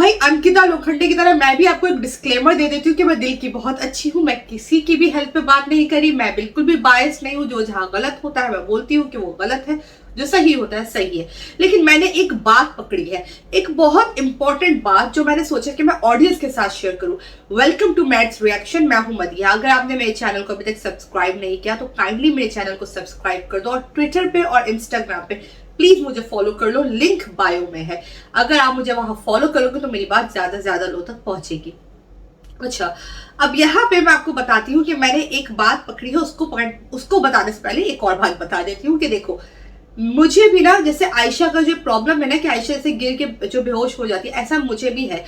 भाई अंकिता लोखंडे की तरह मैं भी आपको एक डिस्क्लेमर दे देती हूँ कि मैं दिल की बहुत अच्छी हूँ, मैं किसी की भी हेल्प पे बात नहीं करी, मैं बिल्कुल भी बायस नहीं हूँ। जो जहाँ गलत होता है मैं बोलती हूँ कि वो गलत है, जो सही होता है सही है। लेकिन मैंने एक बात पकड़ी है, एक बहुत इंपॉर्टेंट बात जो मैंने सोचा कि मैं ऑडियंस के साथ शेयर करूँ। वेलकम टू मैट्स रिएक्शन, मैं हूँ मदिया। अगर आपने मेरे चैनल को अभी तक सब्सक्राइब नहीं किया तो काइंडली मेरे चैनल को सब्सक्राइब कर दो, और ट्विटर पे और इंस्टाग्राम पे प्लीज मुझे फॉलो कर लो, लिंक बायो में है। अगर आप मुझे वहां फॉलो करोगे तो मेरी बात ज्यादा से ज्यादा लोगों तक पहुंचेगी। अच्छा, अब यहाँ पे मैं आपको बताती हूँ कि मैंने एक बात पकड़ी है, उसको बताने से पहले एक और बात बता देती हूँ कि देखो, मुझे भी ना जैसे आयशा का जो प्रॉब्लम है ना कि आयशा से गिर के जो बेहोश हो जाती है, ऐसा मुझे भी है।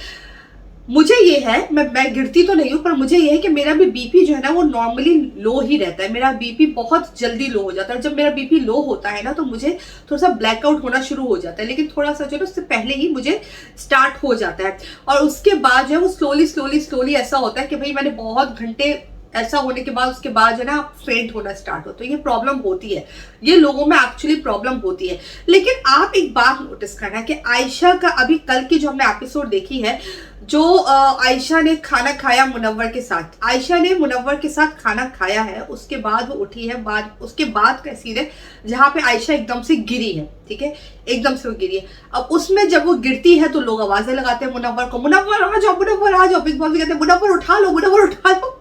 मुझे ये है, मैं गिरती तो नहीं हूँ, पर मुझे ये है कि मेरा भी बीपी जो है ना वो नॉर्मली लो ही रहता है। मेरा बीपी बहुत जल्दी लो हो जाता है। जब मेरा बीपी लो होता है ना तो मुझे थोड़ा सा ब्लैकआउट होना शुरू हो जाता है, लेकिन थोड़ा सा जो है उससे पहले ही मुझे स्टार्ट हो जाता है। और उसके बाद जो है वो स्लोली ऐसा होता है कि भाई मैंने बहुत घंटे ऐसा होने के बाद उसके बाद जो है ना आप फेंट होना स्टार्ट हो। तो ये प्रॉब्लम होती है, ये लोगों में एक्चुअली प्रॉब्लम होती है। लेकिन आप एक बात नोटिस करना कि आयशा का अभी कल की जो हमने एपिसोड देखी है, जो आयशा ने खाना खाया मुनव्वर के साथ, आयशा ने मुनव्वर के साथ खाना खाया है, उसके बाद वो उठी है, उसके बाद का सीन है जहां पे आयशा एकदम से गिरी है। ठीक है, एकदम से वो गिरी है। अब उसमें जब वो गिरती है तो लोग आवाजें लगाते हैं मुनव्वर को, मुनव्वर आ जाओ, मुनव्वर आ जाओ। बिग बॉस कहते हैं मुनव्वर उठा लो, मुनव्वर उठा लो।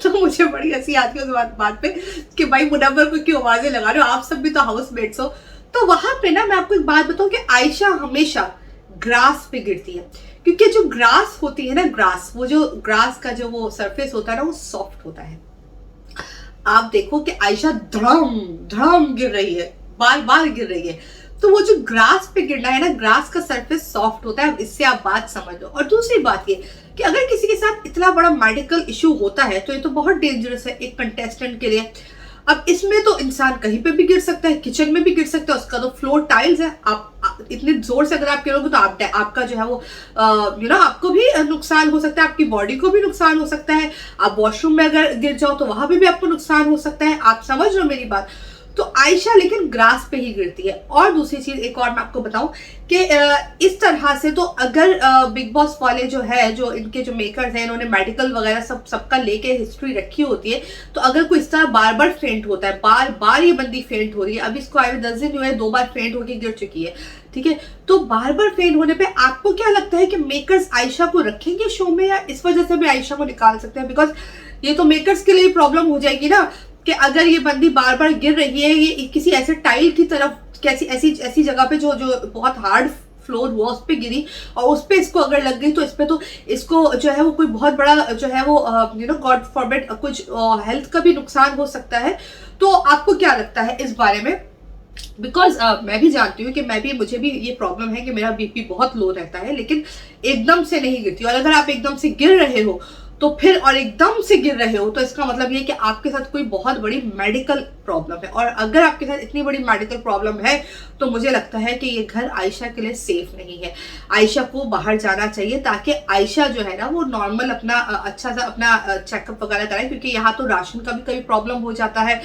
तो मुझे बड़ी हंसी आती है उस बात पे कि भाई मुनव्वर को क्यों आवाजें लगा रहे हो, आप सब भी तो हाउसमेट्स हो। तो वहां पे ना मैं आपको एक बात बताऊं कि आयशा हमेशा ग्रास पे गिरती है, क्योंकि जो ग्रास होती है ना, ग्रास, वो जो ग्रास का जो वो सरफेस होता है ना वो सॉफ्ट होता है। आप देखो कि आयशा धड़म धड़म गिर रही है, बार बार गिर रही है। तो वो जो ग्रास पे गिरना है ना, ग्रास का सरफेस सॉफ्ट होता है, इससे आप बात समझ लो। और दूसरी बात ये कि अगर किसी के साथ इतना बड़ा मेडिकल इश्यू होता है तो ये तो बहुत डेंजरस है एक कंटेस्टेंट के लिए। अब इसमें तो इंसान कहीं पे भी गिर सकता है, किचन में भी गिर सकता है, उसका तो फ्लोर टाइल्स है। आप इतने जोर से अगर आप गिरोगे तो आपका जो है वो आपको भी नुकसान हो सकता है, आपकी बॉडी को भी नुकसान हो सकता है। आप वॉशरूम में अगर गिर जाओ तो वहां पे भी आपको नुकसान हो सकता है। आप समझ रहे हो मेरी बात। तो आयशा लेकिन ग्रास पे ही गिरती है। और दूसरी चीज एक और मैं आपको बताऊं कि इस तरह से तो अगर बिग बॉस वाले जो है, जो इनके जो मेकर्स हैं, इन्होंने मेडिकल वगैरह सबका लेके हिस्ट्री रखी होती है, तो अगर कोई इस तरह बार बार फेंट होता है, बार बार ये बंदी फेंट हो रही है, अभी इसको आए 10 दिन हुए, 2 बार फेंट होकर गिर चुकी है। ठीक है, तो बार बार फेंट होने पे आपको क्या लगता है कि मेकर्स आयशा को रखेंगे शो में, या इस वजह से भी आयशा को निकाल सकते हैं? बिकॉज ये तो मेकर्स के लिए प्रॉब्लम हो जाएगी ना कि अगर ये बंदी बार बार गिर रही है, ये किसी ऐसे टाइल की तरफ, कैसी ऐसी जगह पे जो बहुत हार्ड फ्लोर हुआ उस पे गिरी, और उस पे इसको अगर लग गई तो इस पे तो इसको जो है वो कोई बहुत बड़ा जो है वो गॉड फॉरबिड कुछ हेल्थ का भी नुकसान हो सकता है। तो आपको क्या लगता है इस बारे में? बिकॉज मैं भी जानती हूँ कि मुझे भी ये प्रॉब्लम है कि मेरा बीपी बहुत लो रहता है, लेकिन एकदम से नहीं गिरती। और अगर आप एकदम से गिर रहे हो तो फिर, और एकदम से गिर रहे हो, तो इसका मतलब ये कि आपके साथ कोई बहुत बड़ी मेडिकल प्रॉब्लम है। और अगर आपके साथ इतनी बड़ी मेडिकल प्रॉब्लम है तो मुझे लगता है कि ये घर आयशा के लिए सेफ नहीं है। आयशा को बाहर जाना चाहिए ताकि आयशा जो है ना वो नॉर्मल अपना अच्छा सा अपना चेकअप वगैरह कराए, क्योंकि यहाँ तो राशन का भी कभी प्रॉब्लम हो जाता है।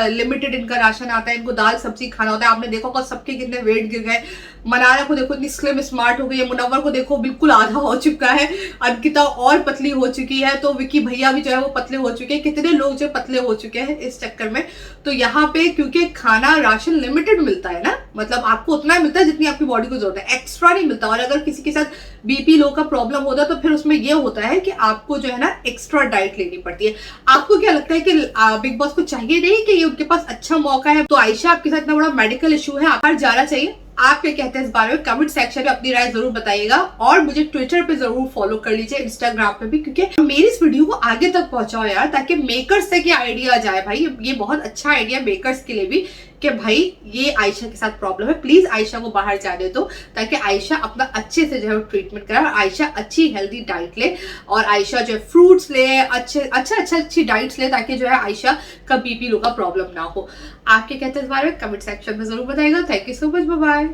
लिमिटेड इनका राशन आता है, इनको दाल सब्जी खाना होता है। आपने देखा होगा सबके कितने वेट गिर गए। मनारा को देखो इतनी स्लिम स्मार्ट हो गई है, मुनव्वर को देखो बिल्कुल आधा हो चुका है, अंकिता और पतली हो चुकी है, तो विकी भैया भी जो है वो पतले हो चुके हैं। कितने लोग जो पतले हो चुके हैं इस चक्कर में। तो यहाँ पे क्योंकि खाना राशन लिमिटेड मिलता है ना, मतलब आपको उतना मिलता है जितनी आपकी बॉडी को जरूरत है, एक्स्ट्रा नहीं मिलता। और अगर किसी के साथ बीपी लो का प्रॉब्लम होता है तो फिर उसमें ये होता है कि आपको जो है ना एक्स्ट्रा डाइट लेनी पड़ती है। आपको क्या लगता है कि बिग बॉस को चाहिए नहीं कि ये उनके पास अच्छा मौका है? तो आयशा आपके साथ इतना बड़ा मेडिकल इशू है, आप जाना चाहिए। आप क्या कहते हैं इस बारे में? कमेंट सेक्शन में अपनी राय जरूर बताइएगा, और मुझे ट्विटर पे जरूर फॉलो कर लीजिए, इंस्टाग्राम पे भी, क्योंकि मेरी इस वीडियो को आगे तक पहुंचाओ यार, ताकि मेकर्स से क्या आइडिया जाए। भाई ये बहुत अच्छा आइडिया मेकर्स के लिए भी कि भाई ये आयशा के साथ प्रॉब्लम है, प्लीज आयशा को बाहर जाने दो ताकि आयशा अपना अच्छे से जो है ट्रीटमेंट कराए, और आयशा अच्छी हेल्दी डाइट ले, और आयशा जो है फ्रूट्स ले, अच्छी डाइट्स ले, ताकि जो है आयशा का बीपी लो का प्रॉब्लम ना हो। आप क्या कहते हैं इस बारे में? कमेंट सेक्शन में जरूर बताइएगा। Thank you so much, bye bye.